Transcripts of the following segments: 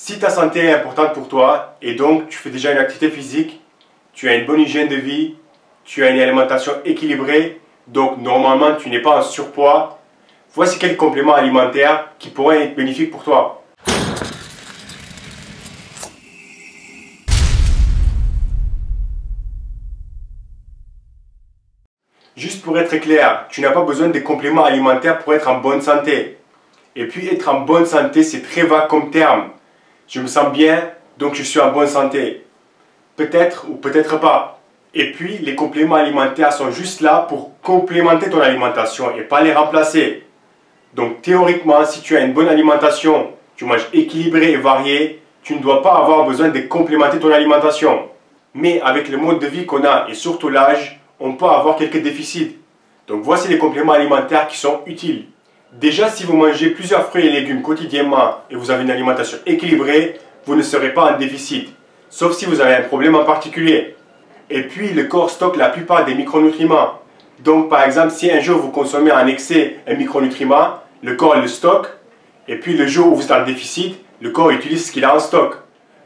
Si ta santé est importante pour toi et donc tu fais déjà une activité physique, tu as une bonne hygiène de vie, tu as une alimentation équilibrée, donc normalement tu n'es pas en surpoids, voici quelques compléments alimentaires qui pourraient être bénéfiques pour toi. Juste pour être clair, tu n'as pas besoin de compléments alimentaires pour être en bonne santé. Et puis être en bonne santé, c'est très vague comme terme. Je me sens bien, donc je suis en bonne santé. Peut-être ou peut-être pas. Et puis les compléments alimentaires sont juste là pour complémenter ton alimentation et pas les remplacer. Donc théoriquement, si tu as une bonne alimentation, tu manges équilibré et varié, tu ne dois pas avoir besoin de complémenter ton alimentation. Mais avec le mode de vie qu'on a et surtout l'âge, on peut avoir quelques déficits. Donc voici les compléments alimentaires qui sont utiles. Déjà, si vous mangez plusieurs fruits et légumes quotidiennement et vous avez une alimentation équilibrée, vous ne serez pas en déficit. Sauf si vous avez un problème en particulier. Et puis, le corps stocke la plupart des micronutriments. Donc, par exemple, si un jour vous consommez en excès un micronutriment, le corps le stocke. Et puis, le jour où vous êtes en déficit, le corps utilise ce qu'il a en stock.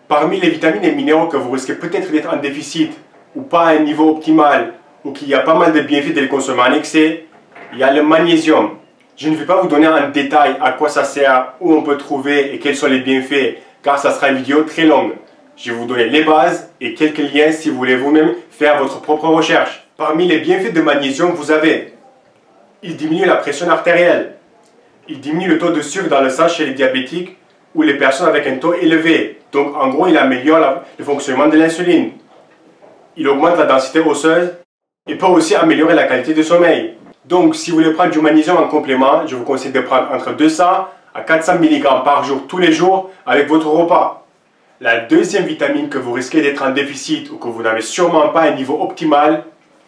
Parmi les vitamines et minéraux que vous risquez peut-être d'être en déficit ou pas à un niveau optimal, ou qu'il y a pas mal de bienfaits de les consommer en excès, il y a le magnésium. Je ne vais pas vous donner en détail à quoi ça sert, où on peut trouver et quels sont les bienfaits, car ça sera une vidéo très longue. Je vais vous donner les bases et quelques liens si vous voulez vous-même faire votre propre recherche. Parmi les bienfaits de magnésium, vous avez: il diminue la pression artérielle, il diminue le taux de sucre dans le sang chez les diabétiques ou les personnes avec un taux élevé. Donc en gros, il améliore le fonctionnement de l'insuline. Il augmente la densité osseuse et peut aussi améliorer la qualité de sommeil. Donc si vous voulez prendre du magnésium en complément, je vous conseille de prendre entre 200 à 400 mg par jour tous les jours avec votre repas. La deuxième vitamine que vous risquez d'être en déficit ou que vous n'avez sûrement pas à un niveau optimal,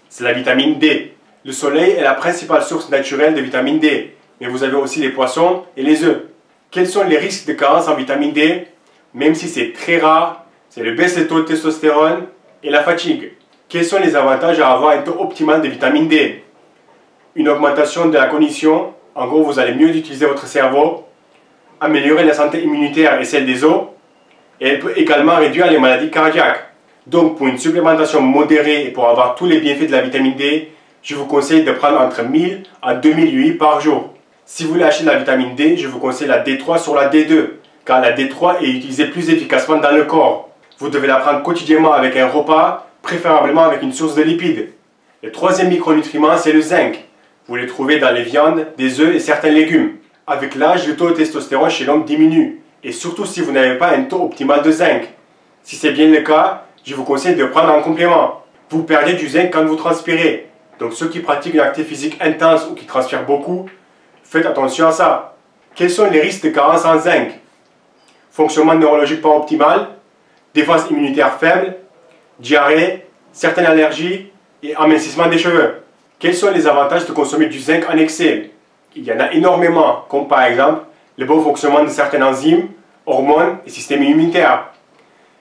c'est la vitamine D. Le soleil est la principale source naturelle de vitamine D, mais vous avez aussi les poissons et les œufs. Quels sont les risques de carence en vitamine D? Même si c'est très rare, c'est le baisse des taux de testostérone et la fatigue. Quels sont les avantages à avoir un taux optimal de vitamine D? Une augmentation de la cognition, en gros vous allez mieux utiliser votre cerveau, améliorer la santé immunitaire et celle des os, et elle peut également réduire les maladies cardiaques. Donc pour une supplémentation modérée et pour avoir tous les bienfaits de la vitamine D, je vous conseille de prendre entre 1000 à 2000 UI par jour. Si vous voulez acheter de la vitamine D, je vous conseille la D3 sur la D2, car la D3 est utilisée plus efficacement dans le corps. Vous devez la prendre quotidiennement avec un repas, préférablement avec une source de lipides. Le troisième micronutriment, c'est le zinc. Vous le trouvez dans les viandes, des œufs et certains légumes. Avec l'âge, le taux de testostérone chez l'homme diminue, et surtout si vous n'avez pas un taux optimal de zinc. Si c'est bien le cas, je vous conseille de prendre en complément. Vous perdez du zinc quand vous transpirez. Donc ceux qui pratiquent une activité physique intense ou qui transpirent beaucoup, faites attention à ça. Quels sont les risques de carence en zinc? Fonctionnement neurologique pas optimal, défense immunitaire faible, diarrhée, certaines allergies et amincissement des cheveux. Quels sont les avantages de consommer du zinc en excès? Il y en a énormément, comme par exemple le bon fonctionnement de certaines enzymes, hormones et systèmes immunitaires.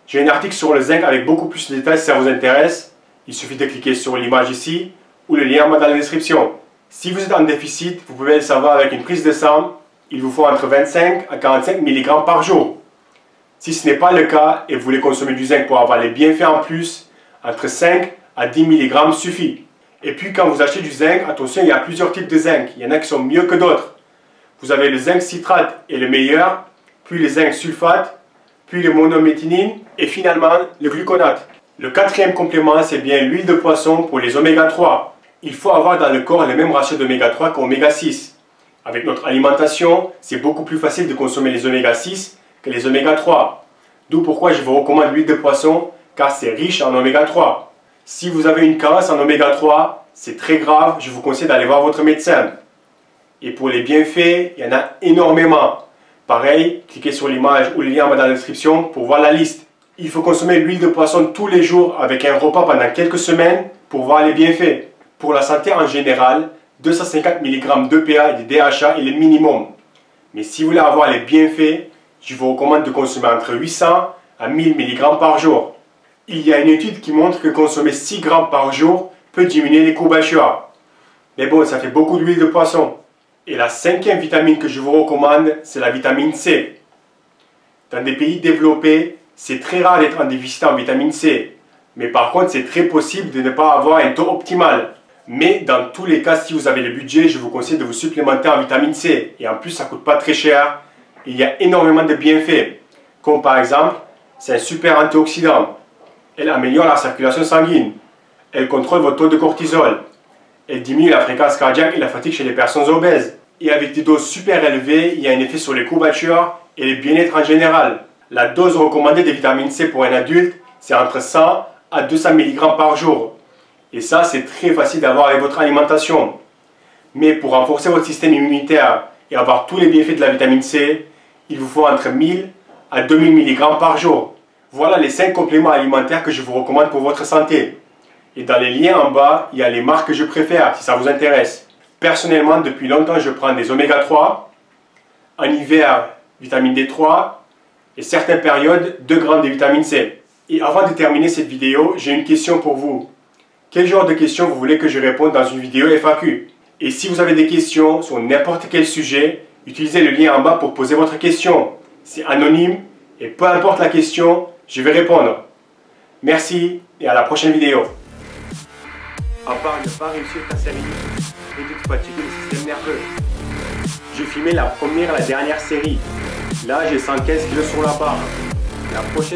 J'ai un article sur le zinc avec beaucoup plus de détails si ça vous intéresse. Il suffit de cliquer sur l'image ici ou le lien dans la description. Si vous êtes en déficit, vous pouvez le savoir avec une prise de sang. Il vous faut entre 25 à 45 mg par jour. Si ce n'est pas le cas et vous voulez consommer du zinc pour avoir les bienfaits en plus, entre 5 à 10 mg suffit. Et puis quand vous achetez du zinc, attention, il y a plusieurs types de zinc. Il y en a qui sont mieux que d'autres. Vous avez le zinc citrate est le meilleur, puis le zinc sulfate, puis le monométhionine et finalement le gluconate. Le quatrième complément, c'est bien l'huile de poisson pour les oméga 3. Il faut avoir dans le corps le même ratio d'oméga 3 qu'oméga 6. Avec notre alimentation, c'est beaucoup plus facile de consommer les oméga 6 que les oméga 3. D'où pourquoi je vous recommande l'huile de poisson, car c'est riche en oméga 3. Si vous avez une carence en oméga 3, c'est très grave, je vous conseille d'aller voir votre médecin. Et pour les bienfaits, il y en a énormément. Pareil, cliquez sur l'image ou le lien dans la description pour voir la liste. Il faut consommer l'huile de poisson tous les jours avec un repas pendant quelques semaines pour voir les bienfaits. Pour la santé en général, 250 mg d'EPA et de DHA est le minimum. Mais si vous voulez avoir les bienfaits, je vous recommande de consommer entre 800 à 1000 mg par jour. Il y a une étude qui montre que consommer 6 g par jour peut diminuer les courbatures. Mais bon, ça fait beaucoup d'huile de poisson. Et la cinquième vitamine que je vous recommande, c'est la vitamine C. Dans des pays développés, c'est très rare d'être en déficit en vitamine C. Mais par contre, c'est très possible de ne pas avoir un taux optimal. Mais dans tous les cas, si vous avez le budget, je vous conseille de vous supplémenter en vitamine C. Et en plus, ça ne coûte pas très cher. Il y a énormément de bienfaits. Comme par exemple, c'est un super antioxydant. Elle améliore la circulation sanguine. Elle contrôle votre taux de cortisol. Elle diminue la fréquence cardiaque et la fatigue chez les personnes obèses. Et avec des doses super élevées, il y a un effet sur les courbatures et le bien-être en général. La dose recommandée de vitamine C pour un adulte, c'est entre 100 à 200 mg par jour. Et ça, c'est très facile d'avoir avec votre alimentation. Mais pour renforcer votre système immunitaire et avoir tous les bienfaits de la vitamine C, il vous faut entre 1000 à 2000 mg par jour. Voilà les 5 compléments alimentaires que je vous recommande pour votre santé. Et dans les liens en bas, il y a les marques que je préfère si ça vous intéresse. Personnellement, depuis longtemps, je prends des oméga 3. En hiver, vitamine D3. Et certaines périodes, 2 grammes de vitamine C. Et avant de terminer cette vidéo, j'ai une question pour vous. Quel genre de questions vous voulez que je réponde dans une vidéo FAQ? Et si vous avez des questions sur n'importe quel sujet, utilisez le lien en bas pour poser votre question. C'est anonyme et peu importe la question, je vais répondre. Merci et à la prochaine vidéo. À part ne pas réussir ta série et de te fatiguer le système nerveux. J'ai filmé la première et la dernière série. Là, j'ai 115 kg sur la barre. La prochaine